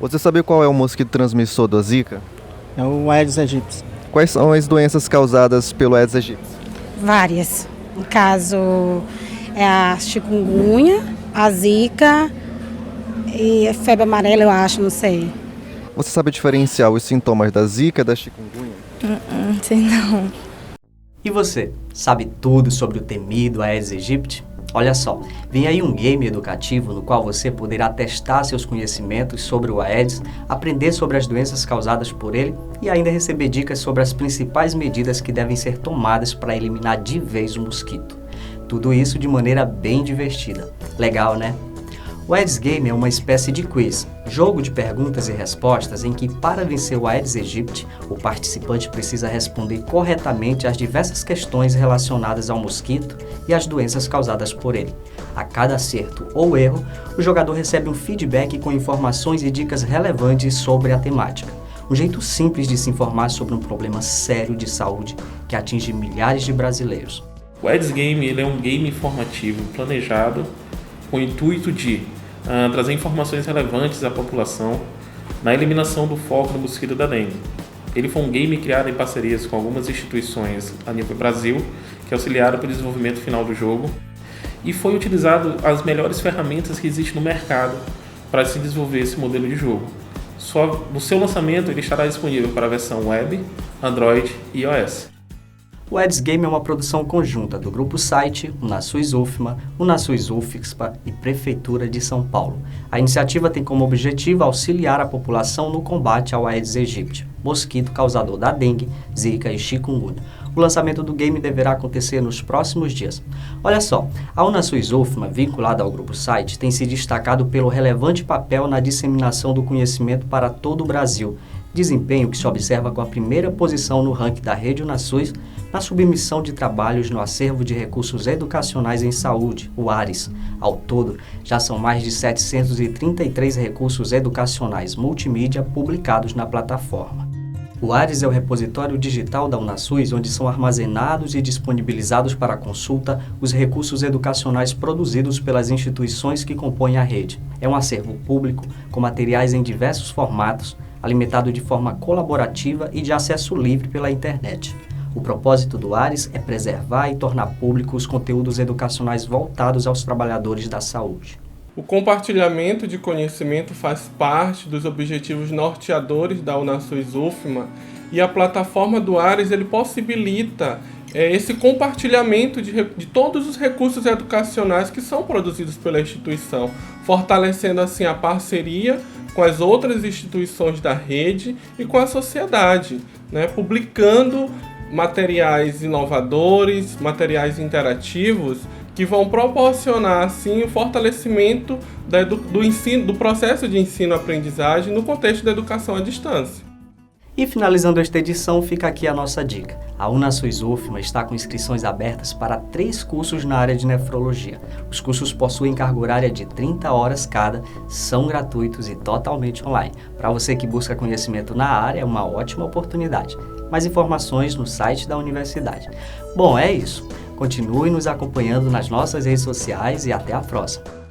Você sabe qual é o mosquito transmissor da Zika? É o Aedes aegypti. Quais são as doenças causadas pelo Aedes aegypti? Várias. No caso, é a chikungunya, a zika e a febre amarela, eu acho, não sei. Você sabe diferenciar os sintomas da Zika e da chikungunya? Sei não. E você, sabe tudo sobre o temido Aedes aegypti? Olha só, vem aí um game educativo no qual você poderá testar seus conhecimentos sobre o Aedes, aprender sobre as doenças causadas por ele e ainda receber dicas sobre as principais medidas que devem ser tomadas para eliminar de vez o mosquito. Tudo isso de maneira bem divertida. Legal, né? O Aedes Game é uma espécie de quiz, jogo de perguntas e respostas em que, para vencer o Aedes aegypti, o participante precisa responder corretamente às diversas questões relacionadas ao mosquito e às doenças causadas por ele. A cada acerto ou erro, o jogador recebe um feedback com informações e dicas relevantes sobre a temática. Um jeito simples de se informar sobre um problema sério de saúde que atinge milhares de brasileiros. O Aedes Game ele é um game informativo planejado com o intuito de trazer informações relevantes à população na eliminação do foco do mosquito da dengue. Ele foi um game criado em parcerias com algumas instituições a nível Brasil, que auxiliaram para o desenvolvimento final do jogo, e foi utilizado as melhores ferramentas que existem no mercado para se desenvolver esse modelo de jogo. Só no seu lançamento ele estará disponível para a versão web, Android e iOS. O Aedes Game é uma produção conjunta do Grupo Site, Unasus UFMA, Unasus UFSPA e Prefeitura de São Paulo. A iniciativa tem como objetivo auxiliar a população no combate ao Aedes aegypti, mosquito causador da dengue, zika e chikungunya. O lançamento do game deverá acontecer nos próximos dias. Olha só, a Unasus UFMA, vinculada ao Grupo Site, tem se destacado pelo relevante papel na disseminação do conhecimento para todo o Brasil, desempenho que se observa com a primeira posição no ranking da rede Unasus na submissão de trabalhos no Acervo de Recursos Educacionais em Saúde, o ARES. Ao todo, já são mais de 733 recursos educacionais multimídia publicados na plataforma. O ARES é o repositório digital da Unasus, onde são armazenados e disponibilizados para consulta os recursos educacionais produzidos pelas instituições que compõem a rede. É um acervo público com materiais em diversos formatos, alimentado de forma colaborativa e de acesso livre pela internet. O propósito do ARES é preservar e tornar público os conteúdos educacionais voltados aos trabalhadores da saúde. O compartilhamento de conhecimento faz parte dos objetivos norteadores da Unasus UFMA e a plataforma do ARES ele possibilita esse compartilhamento de todos os recursos educacionais que são produzidos pela instituição, fortalecendo assim a parceria com as outras instituições da rede e com a sociedade, publicando materiais inovadores, materiais interativos que vão proporcionar assim o fortalecimento do ensino, do processo de ensino-aprendizagem no contexto da educação à distância. E finalizando esta edição, fica aqui a nossa dica. A Unasus UFMA está com inscrições abertas para 3 cursos na área de nefrologia. Os cursos possuem carga horária de 30 horas cada, são gratuitos e totalmente online. Para você que busca conhecimento na área, é uma ótima oportunidade. Mais informações no site da universidade. Bom, é isso. Continue nos acompanhando nas nossas redes sociais e até a próxima.